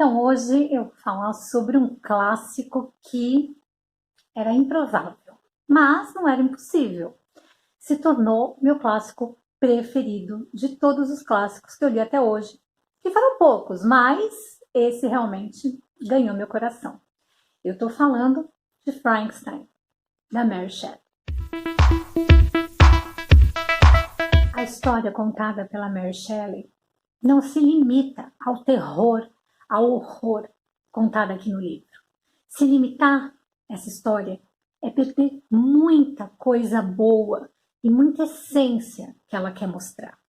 Então, hoje eu vou falar sobre um clássico que era improvável, mas não era impossível. Se tornou meu clássico preferido de todos os clássicos que eu li até hoje, que foram poucos, mas esse realmente ganhou meu coração. Eu estou falando de Frankenstein, da Mary Shelley. A história contada pela Mary Shelley não se limita ao terror, ao horror contado aqui no livro. Se limitar essa história é perder muita coisa boa e muita essência que ela quer mostrar.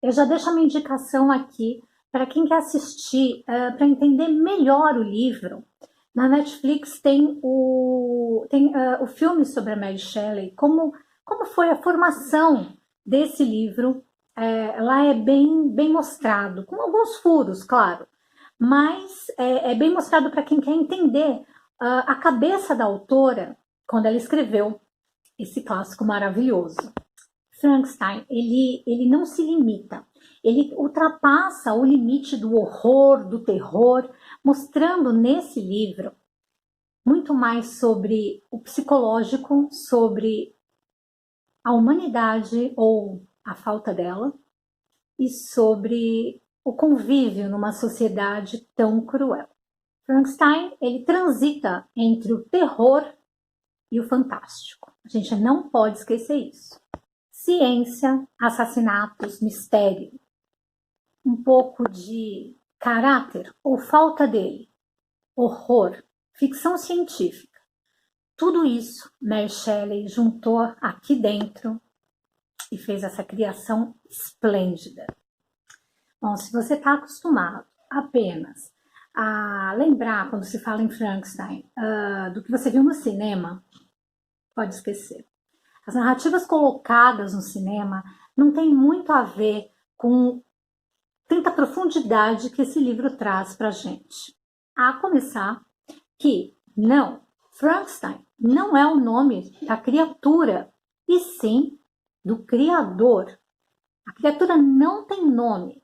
Eu já deixo a minha indicação aqui para quem quer assistir, para entender melhor o livro. Na Netflix tem o filme sobre a Mary Shelley, como foi a formação desse livro. Lá é bem mostrado, com alguns furos, claro, mas é bem mostrado para quem quer entender a cabeça da autora quando ela escreveu esse clássico maravilhoso. Frankenstein, ele não se limita, ele ultrapassa o limite do horror, do terror, mostrando nesse livro muito mais sobre o psicológico, sobre a humanidade ou a falta dela, e sobre o convívio numa sociedade tão cruel. Frankenstein, ele transita entre o terror e o fantástico. A gente não pode esquecer isso. Ciência, assassinatos, mistério, um pouco de caráter ou falta dele, horror, ficção científica. Tudo isso Mary Shelley juntou aqui dentro e fez essa criação esplêndida. Bom, se você está acostumado apenas a lembrar, quando se fala em Frankenstein, do que você viu no cinema, pode esquecer. As narrativas colocadas no cinema não têm muito a ver com tanta profundidade que esse livro traz para a gente. A começar que, não, Frankenstein não é o nome da criatura, e sim do criador. A criatura não tem nome.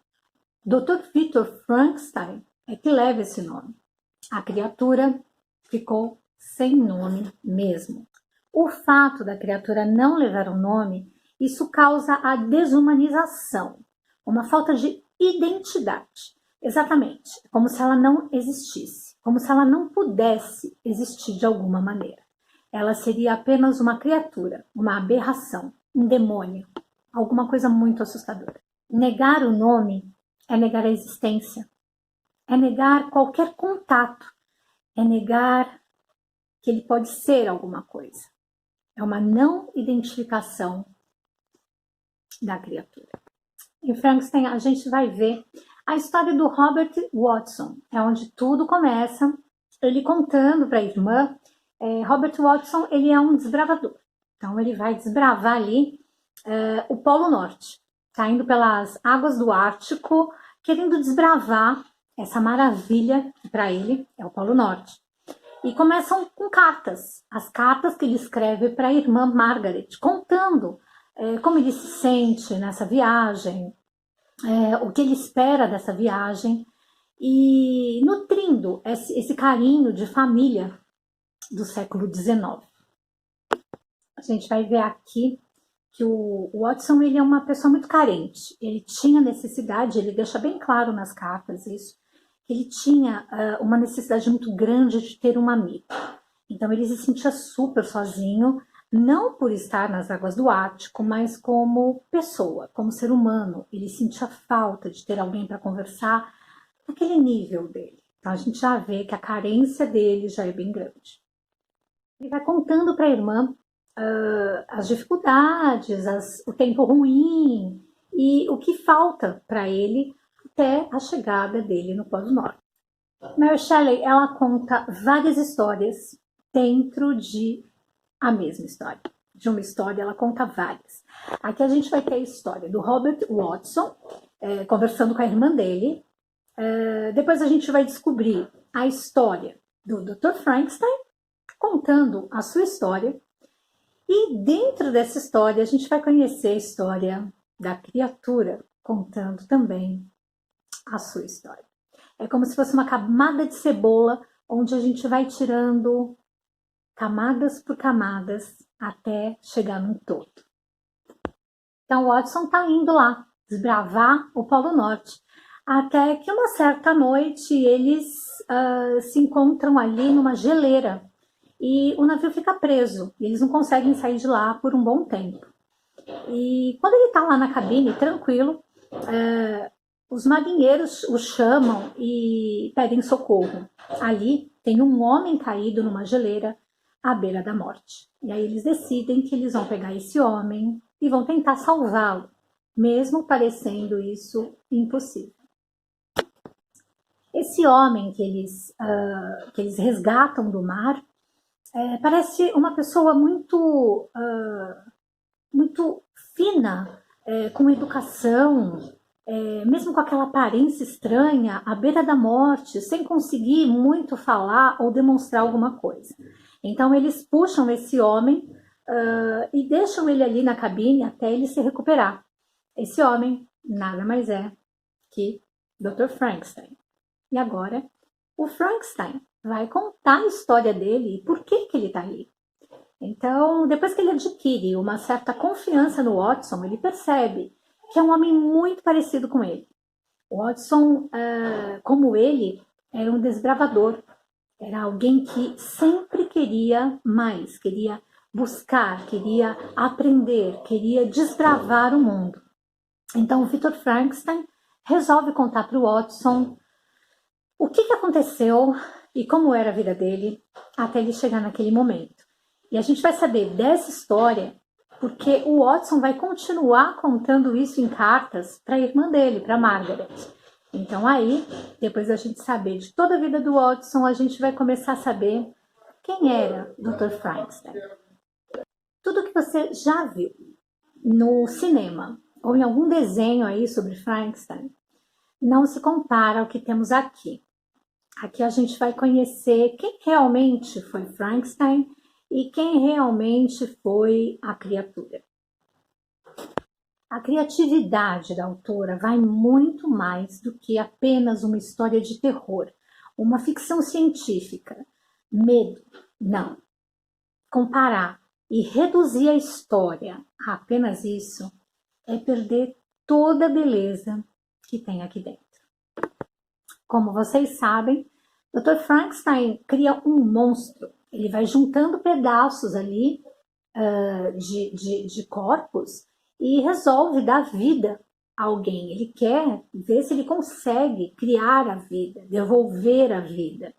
Dr. Victor Frankenstein é que leva esse nome. A criatura ficou sem nome mesmo. O fato da criatura não levar um nome, isso causa a desumanização, uma falta de identidade. Exatamente, como se ela não existisse, como se ela não pudesse existir de alguma maneira. Ela seria apenas uma criatura, uma aberração, um demônio, alguma coisa muito assustadora. Negar o nome é negar a existência, é negar qualquer contato, é negar que ele pode ser alguma coisa. É uma não identificação da criatura. Em Frankenstein, a gente vai ver a história do Robert Watson, é onde tudo começa, ele contando para a irmã. Robert Watson, ele é um desbravador, então ele vai desbravar ali o Polo Norte, tá indo pelas águas do Ártico, querendo desbravar essa maravilha que para ele é o Polo Norte. E começam com cartas, as cartas que ele escreve para a irmã Margaret, contando como ele se sente nessa viagem, o que ele espera dessa viagem, e nutrindo esse carinho de família do século XIX. A gente vai ver aqui que o Watson, ele é uma pessoa muito carente, ele tinha necessidade, ele deixa bem claro nas cartas isso, que ele tinha uma necessidade muito grande de ter um amigo. Então ele se sentia super sozinho, não por estar nas águas do Ártico, mas como pessoa, como ser humano. Ele sentia falta de ter alguém para conversar naquele nível dele. Então a gente já vê que a carência dele já é bem grande. Ele vai contando para a irmã as dificuldades, o tempo ruim e o que falta para ele até a chegada dele no Polo Norte. Mary Shelley, ela conta várias histórias dentro de a mesma história. De uma história, ela conta várias. Aqui a gente vai ter a história do Robert Watson, conversando com a irmã dele. Depois a gente vai descobrir a história do Dr. Frankenstein, contando a sua história. E dentro dessa história, a gente vai conhecer a história da criatura, contando também a sua história. É como se fosse uma camada de cebola, onde a gente vai tirando camadas por camadas até chegar num todo. Então o Watson está indo lá desbravar o Polo Norte, até que uma certa noite eles se encontram ali numa geleira e o navio fica preso, eles não conseguem sair de lá por um bom tempo. E quando ele está lá na cabine, tranquilo, os marinheiros o chamam e pedem socorro. Ali tem um homem caído numa geleira à beira da morte. E aí eles decidem que eles vão pegar esse homem e vão tentar salvá-lo, mesmo parecendo isso impossível. Esse homem que eles resgatam do mar parece uma pessoa muito fina, com educação, mesmo com aquela aparência estranha, à beira da morte, sem conseguir muito falar ou demonstrar alguma coisa. Então eles puxam esse homem e deixam ele ali na cabine até ele se recuperar. Esse homem nada mais é que Dr. Frankenstein. E agora o Frankenstein vai contar a história dele e por que ele está ali. Então, depois que ele adquire uma certa confiança no Watson, ele percebe que é um homem muito parecido com ele. O Watson, como ele, era um desbravador. Era alguém que sempre queria mais, queria buscar, queria aprender, queria desbravar o mundo. Então, o Victor Frankenstein resolve contar para o Watson o que aconteceu e como era a vida dele até ele chegar naquele momento. E a gente vai saber dessa história porque o Watson vai continuar contando isso em cartas para a irmã dele, para Margaret. Então aí, depois da gente saber de toda a vida do Watson, a gente vai começar a saber quem era Dr. Frankenstein. Tudo que você já viu no cinema ou em algum desenho aí sobre Frankenstein não se compara ao que temos aqui. Aqui a gente vai conhecer quem realmente foi Frankenstein e quem realmente foi a criatura. A criatividade da autora vai muito mais do que apenas uma história de terror, uma ficção científica. Medo, não. Comparar e reduzir a história a apenas isso é perder toda a beleza que tem aqui dentro. Como vocês sabem, Dr. Frankenstein cria um monstro. Ele vai juntando pedaços ali de corpos e resolve dar vida a alguém. Ele quer ver se ele consegue criar a vida, devolver a vida.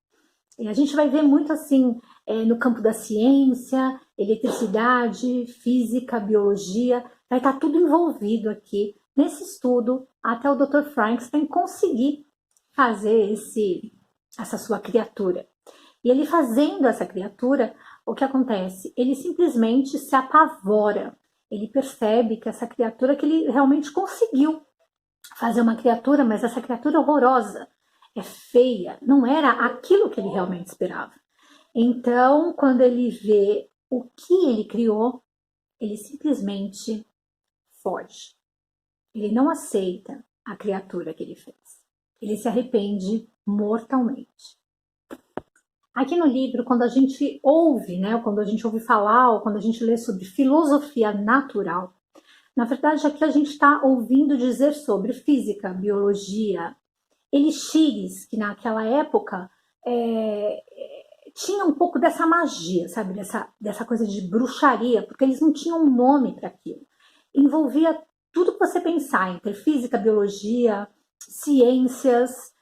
E a gente vai ver muito assim no campo da ciência, eletricidade, física, biologia, vai estar tudo envolvido aqui nesse estudo até o Dr. Frankenstein conseguir fazer essa sua criatura. E ele fazendo essa criatura, o que acontece? Ele simplesmente se apavora. Ele percebe que essa criatura que ele realmente conseguiu fazer uma criatura, mas essa criatura horrorosa, é feia, não era aquilo que ele realmente esperava. Então, quando ele vê o que ele criou, ele simplesmente foge. Ele não aceita a criatura que ele fez. Ele se arrepende mortalmente. Aqui no livro, quando a gente ouve, quando a gente ouve falar ou quando a gente lê sobre filosofia natural, na verdade aqui a gente está ouvindo dizer sobre física, biologia, elixires, que naquela época tinha um pouco dessa magia, sabe? Dessa coisa de bruxaria, porque eles não tinham um nome para aquilo. Envolvia tudo que você pensar, entre física, biologia, ciências,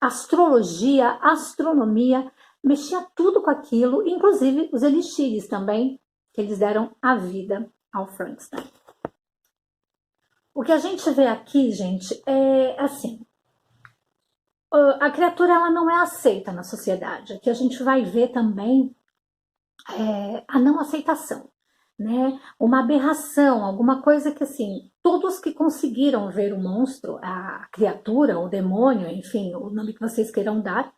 astrologia, astronomia, mexia tudo com aquilo, inclusive os elixires também, que eles deram a vida ao Frankenstein. O que a gente vê aqui, gente, é assim, a criatura ela não é aceita na sociedade. Aqui a gente vai ver também a não aceitação, uma aberração, alguma coisa que assim, todos que conseguiram ver o monstro, a criatura, o demônio, enfim, o nome que vocês queiram dar,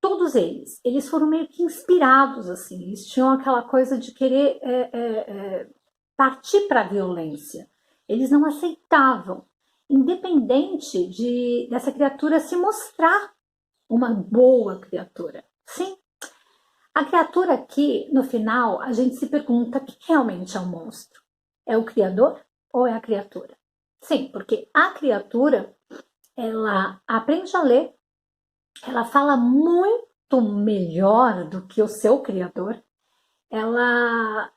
todos eles foram meio que inspirados, assim, eles tinham aquela coisa de querer partir para a violência. Eles não aceitavam. independente dessa criatura se mostrar uma boa criatura. Sim, a criatura aqui, no final, a gente se pergunta o que realmente é um monstro. É o criador ou é a criatura? Sim, porque a criatura, ela aprende a ler, ela fala muito melhor do que o seu criador, ela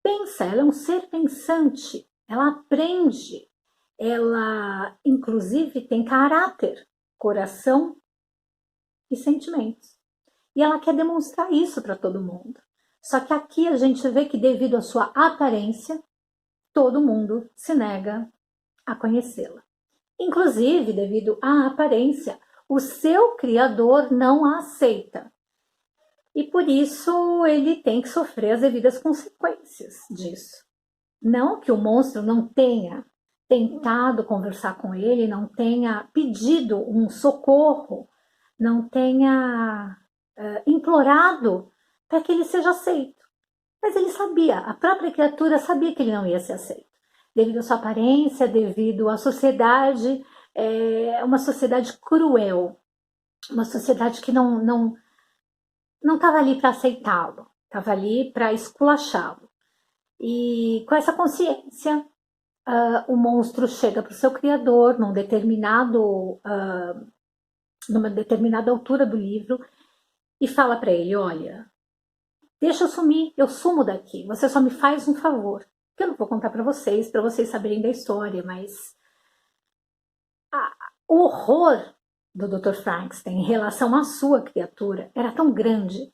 pensa, ela é um ser pensante, ela aprende, ela inclusive tem caráter, coração e sentimentos. E ela quer demonstrar isso para todo mundo. Só que aqui a gente vê que devido à sua aparência, todo mundo se nega a conhecê-la. Inclusive, devido à aparência, o seu criador não a aceita. E por isso ele tem que sofrer as devidas consequências disso. Não que o monstro não tenha tentado conversar com ele, não tenha pedido um socorro, não tenha implorado para que ele seja aceito. Mas ele sabia, a própria criatura sabia que ele não ia ser aceito. Devido à sua aparência, devido à sociedade, uma sociedade cruel, uma sociedade que não estava ali para aceitá-lo, estava ali para esculachá-lo. E com essa consciência, o monstro chega para o seu criador numa determinada altura do livro e fala para ele: olha, deixa eu sumir, eu sumo daqui, você só me faz um favor, que eu não vou contar para vocês saberem da história, mas o horror do Dr. Frankenstein em relação à sua criatura era tão grande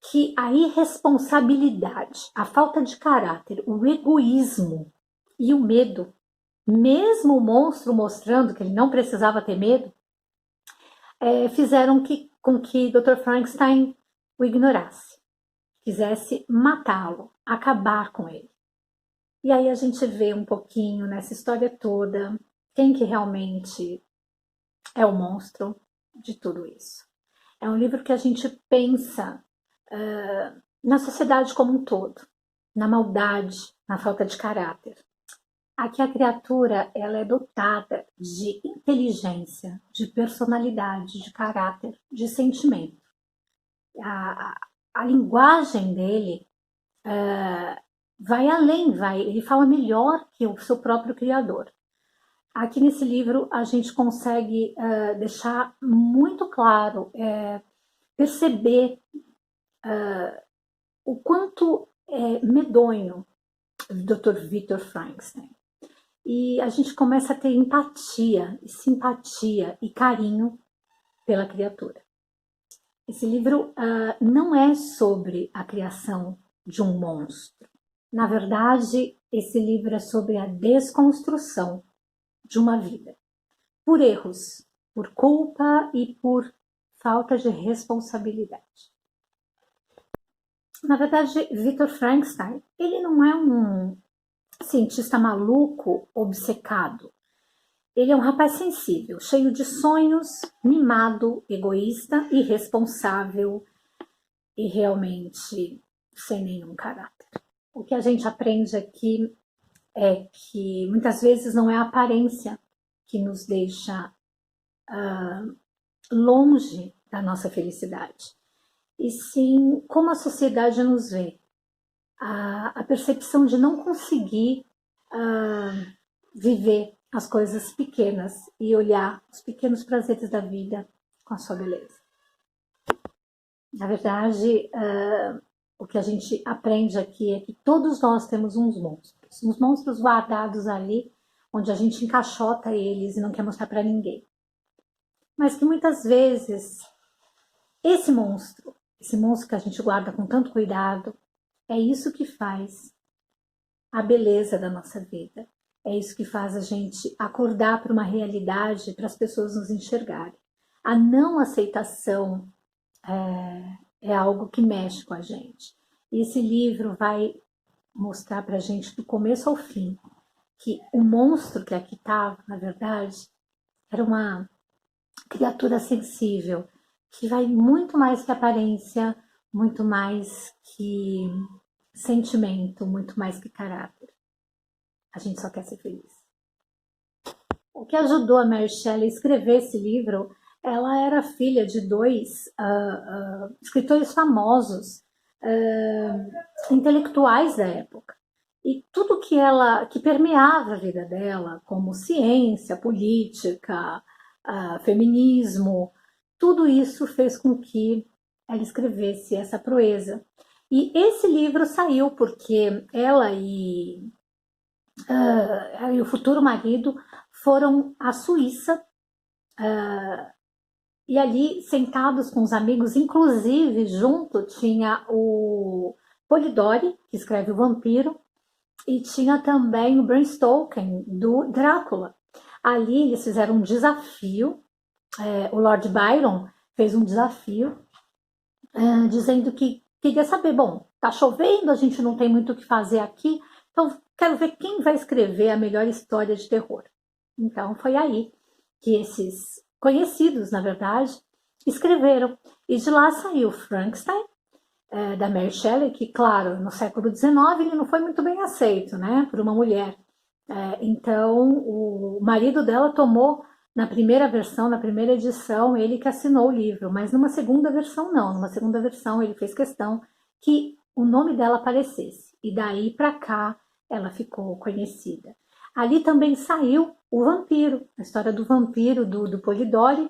que a irresponsabilidade, a falta de caráter, o egoísmo e o medo, mesmo o monstro mostrando que ele não precisava ter medo, fizeram com que Dr. Frankenstein o ignorasse, quisesse matá-lo, acabar com ele. E aí a gente vê um pouquinho nessa história toda quem que realmente é o monstro de tudo isso. É um livro que a gente pensa na sociedade como um todo, na maldade, na falta de caráter. Aqui a criatura ela é dotada de inteligência, de personalidade, de caráter, de sentimento. A linguagem dele vai além, ele fala melhor que o seu próprio criador. Aqui nesse livro a gente consegue deixar muito claro, perceber o quanto é medonho o Dr. Victor Frankenstein. E a gente começa a ter empatia, simpatia e carinho pela criatura. Esse livro não é sobre a criação de um monstro. Na verdade, esse livro é sobre a desconstrução de uma vida. Por erros, por culpa e por falta de responsabilidade. Na verdade, Victor Frankenstein, ele não é um cientista maluco, obcecado. Ele é um rapaz sensível, cheio de sonhos, mimado, egoísta, irresponsável e realmente sem nenhum caráter. O que a gente aprende aqui é que muitas vezes não é a aparência que nos deixa longe da nossa felicidade, e sim como a sociedade nos vê. A percepção de não conseguir viver as coisas pequenas e olhar os pequenos prazeres da vida com a sua beleza. Na verdade, o que a gente aprende aqui é que todos nós temos uns monstros guardados ali, onde a gente encaixota eles e não quer mostrar para ninguém. Mas que muitas vezes esse monstro que a gente guarda com tanto cuidado, é isso que faz a beleza da nossa vida. É isso que faz a gente acordar para uma realidade, para as pessoas nos enxergarem. A não aceitação é algo que mexe com a gente. E esse livro vai mostrar para a gente do começo ao fim que o monstro que aqui estava, na verdade, era uma criatura sensível, que vai muito mais que aparência, muito mais que sentimento, muito mais que caráter. A gente só quer ser feliz. O que ajudou a Mary Shelley a escrever esse livro, ela era filha de dois escritores famosos, intelectuais da época. E tudo que permeava a vida dela, como ciência, política, feminismo, tudo isso fez com que ela escrevesse essa proeza. E esse livro saiu porque ela e o futuro marido foram à Suíça, e ali sentados com os amigos, inclusive junto tinha o Polidori, que escreve o Vampiro, e tinha também o Bram Stoker, do Drácula. Ali eles fizeram um desafio, o Lord Byron fez um desafio, dizendo que queria saber, bom, tá chovendo, a gente não tem muito o que fazer aqui, então quero ver quem vai escrever a melhor história de terror. Então foi aí que esses conhecidos, na verdade, escreveram. E de lá saiu Frankenstein, da Mary Shelley, que, claro, no século XIX ele não foi muito bem aceito, né, por uma mulher. Então, o marido dela tomou, na primeira versão, na primeira edição, ele que assinou o livro, mas numa segunda versão não. Numa segunda versão ele fez questão que o nome dela aparecesse. E daí para cá ela ficou conhecida. Ali também saiu o Vampiro, a história do vampiro do Polidori,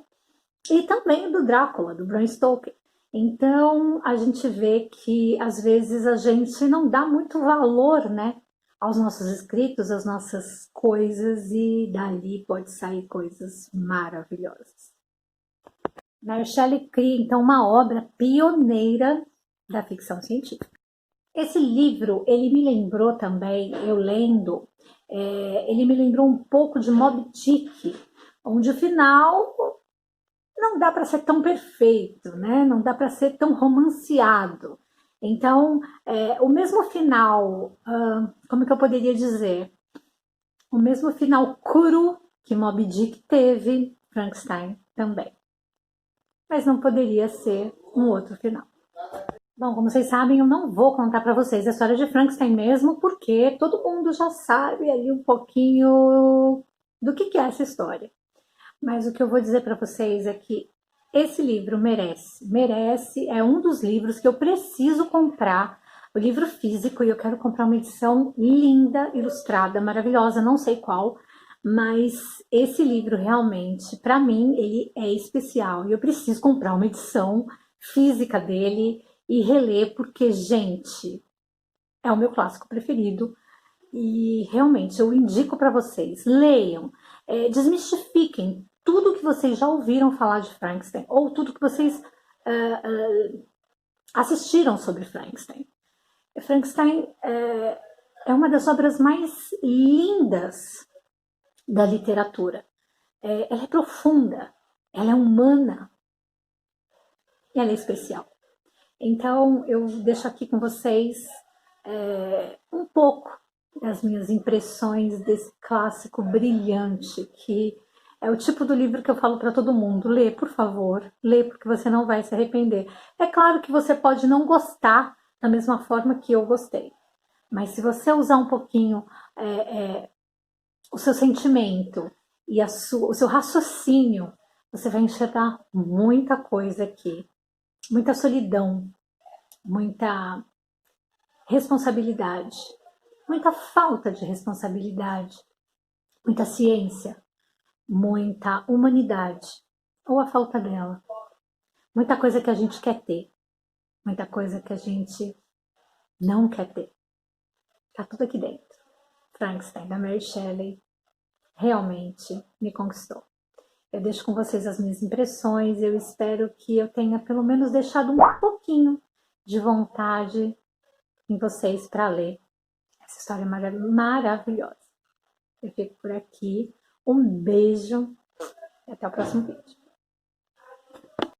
e também do Drácula, do Bram Stoker. Então a gente vê que às vezes a gente não dá muito valor, né, aos nossos escritos, às nossas coisas, e dali pode sair coisas maravilhosas. Mary Shelley cria então uma obra pioneira da ficção científica. Esse livro, ele me lembrou também, eu lendo, ele me lembrou um pouco de Moby Dick, onde o final não dá para ser tão perfeito, né? Não dá para ser tão romanceado. Então, o mesmo final, como que eu poderia dizer? O mesmo final cru que Moby Dick teve, Frankenstein também. Mas não poderia ser um outro final. Bom, como vocês sabem, eu não vou contar para vocês a história de Frankenstein mesmo, porque todo mundo já sabe ali um pouquinho do que é essa história. Mas o que eu vou dizer para vocês é que esse livro merece, é um dos livros que eu preciso comprar, o livro físico, e eu quero comprar uma edição linda, ilustrada, maravilhosa, não sei qual, mas esse livro realmente, para mim, ele é especial, e eu preciso comprar uma edição física dele e reler, porque, gente, é o meu clássico preferido, e realmente eu indico para vocês, leiam, desmistifiquem tudo que vocês já ouviram falar de Frankenstein, ou tudo que vocês assistiram sobre Frankenstein. Frankenstein é uma das obras mais lindas da literatura. Ela é profunda, ela é humana, e ela é especial. Então eu deixo aqui com vocês um pouco das minhas impressões desse clássico brilhante, que é o tipo do livro que eu falo para todo mundo: lê, por favor, lê, porque você não vai se arrepender. É claro que você pode não gostar da mesma forma que eu gostei, mas se você usar um pouquinho o seu sentimento e o seu raciocínio, você vai enxergar muita coisa aqui, muita solidão, muita responsabilidade, muita falta de responsabilidade, muita ciência, muita humanidade, ou a falta dela, muita coisa que a gente quer ter, muita coisa que a gente não quer ter. Tá tudo aqui dentro. Frankenstein, da Mary Shelley, realmente me conquistou. Eu deixo com vocês as minhas impressões, eu espero que eu tenha pelo menos deixado um pouquinho de vontade em vocês para ler essa história maravilhosa. Eu fico por aqui. Um beijo e até o próximo vídeo.